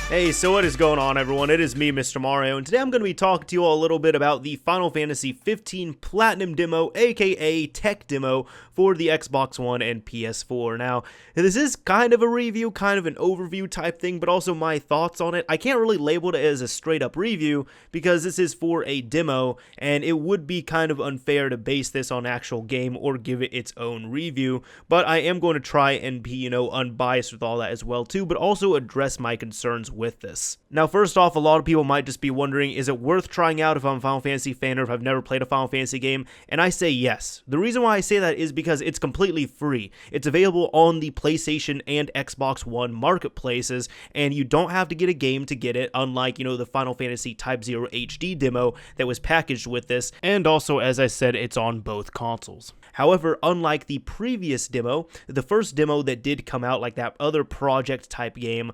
Hey, so what is going on, everyone? It is me, Mr. Mario, and today I'm going to be talking to you all a little bit about the Final Fantasy 15 Platinum demo, aka Tech demo, for the Xbox One and PS4. Now, this is kind of a review, kind of an overview type thing, but also my thoughts on it. I can't really label it as a straight-up review, because this is for a demo, and it would be kind of unfair to base this on actual game or give it its own review, but I am going to try and be, unbiased with all that as well, too, but also address my concerns with this. Now, first off, a lot of people might just be wondering, is it worth trying out if I'm a Final Fantasy fan or if I've never played a Final Fantasy game? And I say yes. The reason why I say that is because it's completely free. It's available on the PlayStation and Xbox One marketplaces, and you don't have to get a game to get it, unlike, the Final Fantasy Type 0 HD demo that was packaged with this, and also, as I said, it's on both consoles. However, unlike the previous demo, the first demo that did come out, like that other project type game,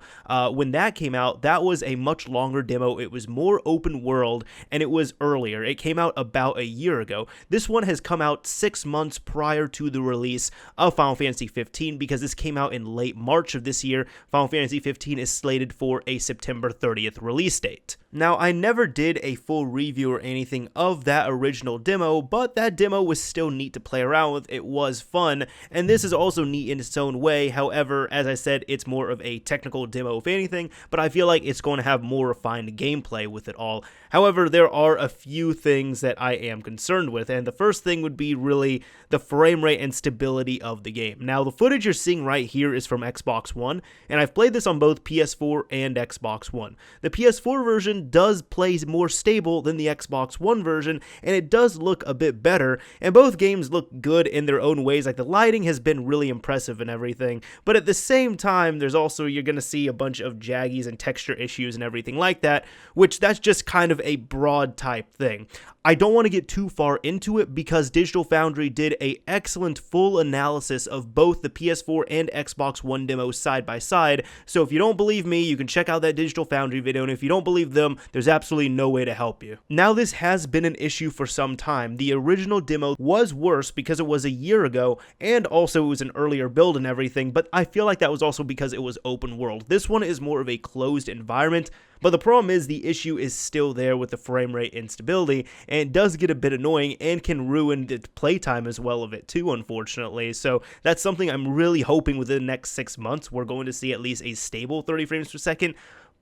when that came out, that was a much longer demo. It was more open world, and it was earlier. It came out about a year ago. This one has come out 6 months prior to the release of Final Fantasy 15, because this came out in late March of this year. Final Fantasy 15 is slated for a September 30th release date. Now, I never did a full review or anything of that original demo, but that demo was still neat to play around with. It was fun, and this is also neat in its own way. However, as I said, it's more of a technical demo if anything, but I feel like it's going to have more refined gameplay with it all. However, there are a few things that I am concerned with, and the first thing would be really the frame rate and stability of the game. Now, the footage you're seeing right here is from Xbox One, and I've played this on both PS4 and Xbox One. The PS4 version does play more stable than the Xbox One version, and it does look a bit better, and both games look good in their own ways. Like, the lighting has been really impressive and everything, but at the same time, there's also, you're going to see a bunch of jaggies and texture issues and everything like that, which that's just kind of a broad type thing. I don't want to get too far into it because Digital Foundry did an excellent full analysis of both the PS4 and Xbox One demos side by side, so if you don't believe me, you can check out that Digital Foundry video, and if you don't believe them, there's absolutely no way to help you. Now, this has been an issue for some time. The original demo was worse because it was a year ago, and also it was an earlier build and everything, but I feel like that was also because it was open world. This one is more of a closed environment, but the problem is the issue is still there with the frame rate instability, and it does get a bit annoying and can ruin the playtime as well of it too, unfortunately. So that's something I'm really hoping within the next 6 months we're going to see at least a stable 30 frames per second,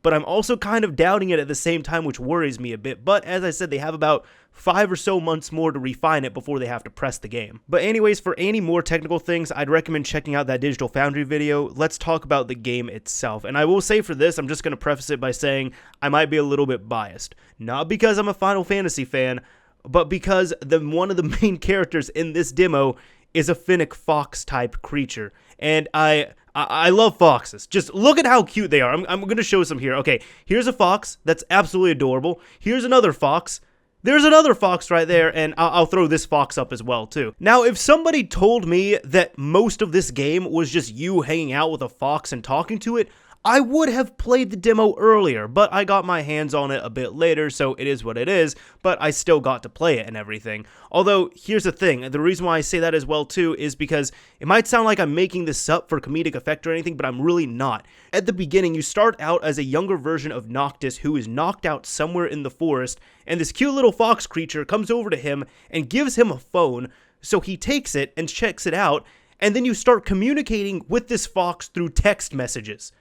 but I'm also kind of doubting it at the same time, which worries me a bit. But as I said, they have about 5 or so months more to refine it before they have to press the game. But anyways, for any more technical things, I'd recommend checking out that Digital Foundry video. Let's talk about the game itself. And I will say for this, I'm just going to preface it by saying I might be a little bit biased. Not because I'm a Final Fantasy fan, but because one of the main characters in this demo is a Finnick fox type creature. And I love foxes. Just look at how cute they are. I'm going to show some here. Okay, here's a fox. That's absolutely adorable. Here's another fox. There's another fox right there, and I'll throw this fox up as well, too. Now, if somebody told me that most of this game was just you hanging out with a fox and talking to it, I would have played the demo earlier, but I got my hands on it a bit later, so it is what it is, but I still got to play it and everything. Although, here's the thing, the reason why I say that as well too is because it might sound like I'm making this up for comedic effect or anything, but I'm really not. At the beginning, you start out as a younger version of Noctis who is knocked out somewhere in the forest, and this cute little fox creature comes over to him and gives him a phone, so he takes it and checks it out, and then you start communicating with this fox through text messages.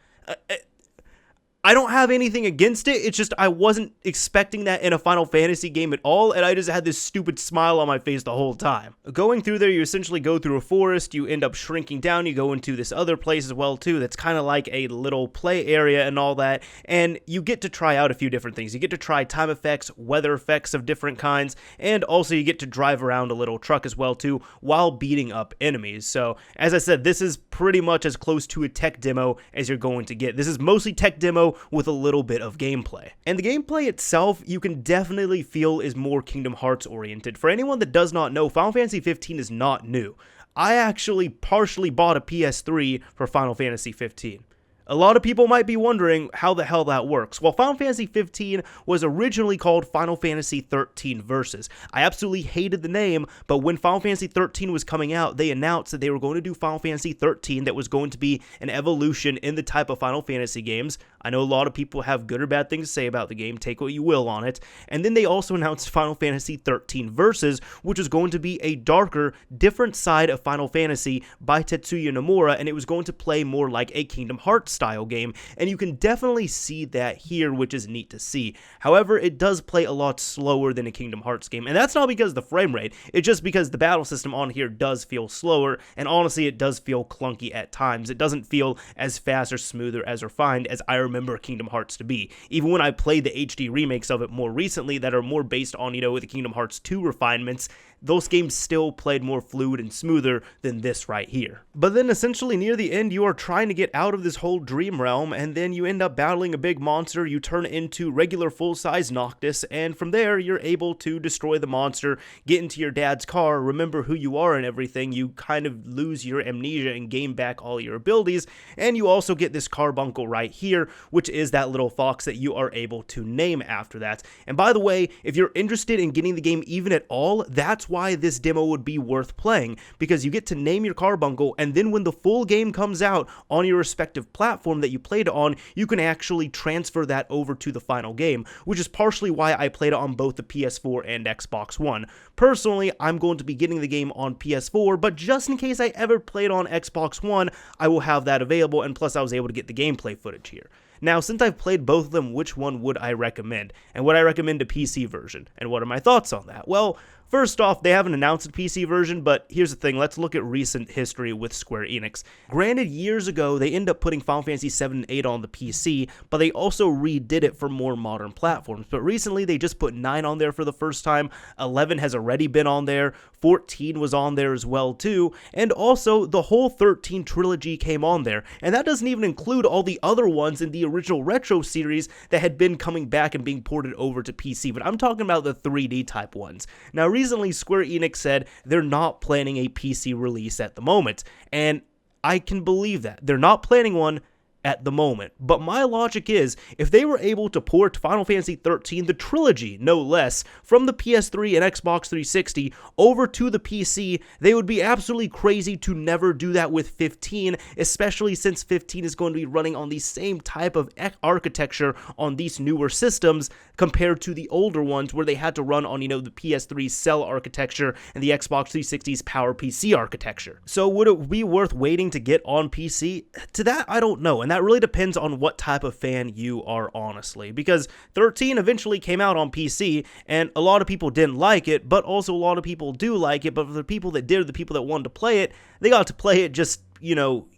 I don't have anything against it, it's just I wasn't expecting that in a Final Fantasy game at all, and I just had this stupid smile on my face the whole time. Going through there, you essentially go through a forest, you end up shrinking down, you go into this other place as well too, that's kind of like a little play area and all that, and you get to try out a few different things. You get to try time effects, weather effects of different kinds, and also you get to drive around a little truck as well too, while beating up enemies. So, as I said, this is pretty much as close to a tech demo as you're going to get. This is mostly tech demo with a little bit of gameplay. And the gameplay itself, you can definitely feel is more Kingdom Hearts oriented. For anyone that does not know, Final Fantasy 15 is not new. I actually partially bought a PS3 for Final Fantasy 15. A lot of people might be wondering how the hell that works. Well, Final Fantasy 15 was originally called Final Fantasy 13 Versus. I absolutely hated the name, but when Final Fantasy 13 was coming out, they announced that they were going to do Final Fantasy 13 that was going to be an evolution in the type of Final Fantasy games. I know a lot of people have good or bad things to say about the game, take what you will on it. And then they also announced Final Fantasy 13 Versus, which was going to be a darker, different side of Final Fantasy by Tetsuya Nomura, and it was going to play more like a Kingdom Hearts style game, and you can definitely see that here, which is neat to see. However, it does play a lot slower than a Kingdom Hearts game, and that's not because of the frame rate, it's just because the battle system on here does feel slower, and honestly, it does feel clunky at times. It doesn't feel as fast or smoother as refined as I remember Kingdom Hearts to be. Even when I played the HD remakes of it more recently that are more based on, the Kingdom Hearts 2 refinements, those games still played more fluid and smoother than this right here. But then essentially near the end, you are trying to get out of this whole dream realm, and then you end up battling a big monster, you turn into regular full-size Noctis, and from there, you're able to destroy the monster, get into your dad's car, remember who you are and everything, you kind of lose your amnesia and gain back all your abilities, and you also get this carbuncle right here, which is that little fox that you are able to name after that. And by the way, if you're interested in getting the game even at all, that's why this demo would be worth playing, because you get to name your carbuncle, and then when the full game comes out on your respective platform that you played it on, you can actually transfer that over to the final game, which is partially why I played it on both the PS4 and Xbox One. Personally, I'm going to be getting the game on PS4, but just in case I ever played on Xbox One, I will have that available, and plus I was able to get the gameplay footage here. Now, since I've played both of them, which one would I recommend? And would I recommend a PC version? And what are my thoughts on that? Well, first off, they haven't announced a PC version, but here's the thing, let's look at recent history with Square Enix. Granted, years ago, they ended up putting Final Fantasy 7 and 8 on the PC, but they also redid it for more modern platforms. But recently, they just put 9 on there for the first time, 11 has already been on there, 14 was on there as well too, and also the whole 13 trilogy came on there, and that doesn't even include all the other ones in the original Retro series that had been coming back and being ported over to PC, but I'm talking about the 3D type ones. Now, recently, Square Enix said they're not planning a PC release at the moment, and I can believe that. They're not planning one at the moment. But my logic is, if they were able to port Final Fantasy 13, the trilogy, no less, from the PS3 and Xbox 360 over to the PC, they would be absolutely crazy to never do that with 15, especially since 15 is going to be running on the same type of architecture on these newer systems compared to the older ones where they had to run on, the PS3 Cell architecture and the Xbox 360's PowerPC architecture. So would it be worth waiting to get on PC? To that, I don't know, and that really depends on what type of fan you are, honestly, because 13 eventually came out on PC, and a lot of people didn't like it, but also a lot of people do like it, but for the people that did, the people that wanted to play it, they got to play it just,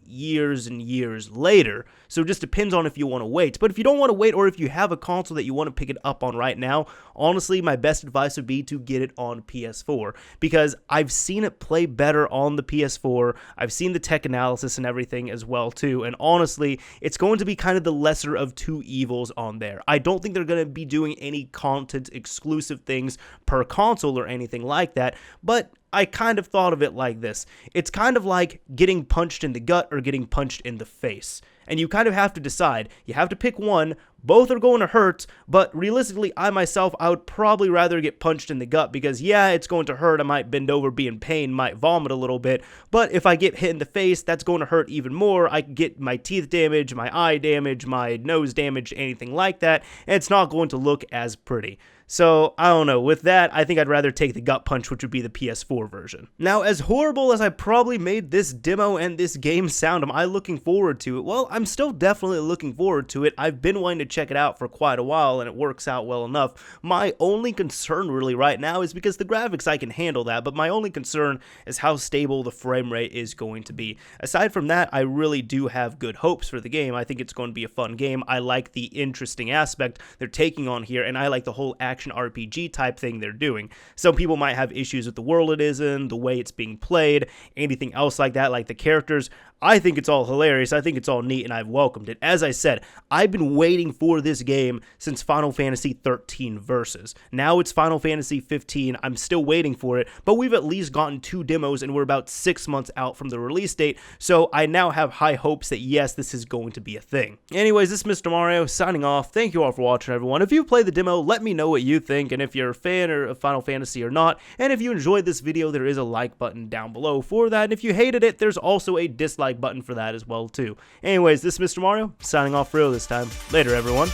years and years later. So it just depends on if you want to wait. But if you don't want to wait, or if you have a console that you want to pick it up on right now, honestly, my best advice would be to get it on PS4, because I've seen it play better on the PS4. I've seen the tech analysis and everything as well too, and honestly, it's going to be kind of the lesser of two evils on there. I don't think they're going to be doing any content exclusive things per console or anything like that, but I kind of thought of it like this. It's kind of like getting punched in the gut or getting punched in the face. And you kind of have to decide. You have to pick one. Both are going to hurt, but realistically, I would probably rather get punched in the gut, because yeah, it's going to hurt. I might bend over, be in pain, might vomit a little bit, but if I get hit in the face, that's going to hurt even more. I can get my teeth damaged, my eye damaged, my nose damaged, anything like that, and it's not going to look as pretty. So, I don't know, with that, I think I'd rather take the gut punch, which would be the PS4 version. Now, as horrible as I probably made this demo and this game sound, am I looking forward to it? Well, I'm still definitely looking forward to it. I've been wanting to check it out for quite a while, and it works out well enough. My only concern really right now is because the graphics, I can handle that, but my only concern is how stable the frame rate is going to be. Aside from that, I really do have good hopes for the game. I think it's going to be a fun game. I like the interesting aspect they're taking on here, and I like the whole action action RPG type thing they're doing. Some people might have issues with the world it is in, the way it's being played, anything else like that, like the characters. I think it's all hilarious. I think it's all neat, and I've welcomed it. As I said, I've been waiting for this game since Final Fantasy 13 Versus. Now it's Final Fantasy 15. I'm still waiting for it, but we've at least gotten 2 demos, and we're about 6 months out from the release date, so I now have high hopes that, yes, this is going to be a thing. Anyways, this is Mr. Mario signing off. Thank you all for watching, everyone. If you played the demo, let me know what you think, and if you're a fan of Final Fantasy or not, and if you enjoyed this video, there is a like button down below for that, and if you hated it, there's also a dislike button for that as well too. Anyways, this is Mr. Mario signing off for real this time. Later, everyone.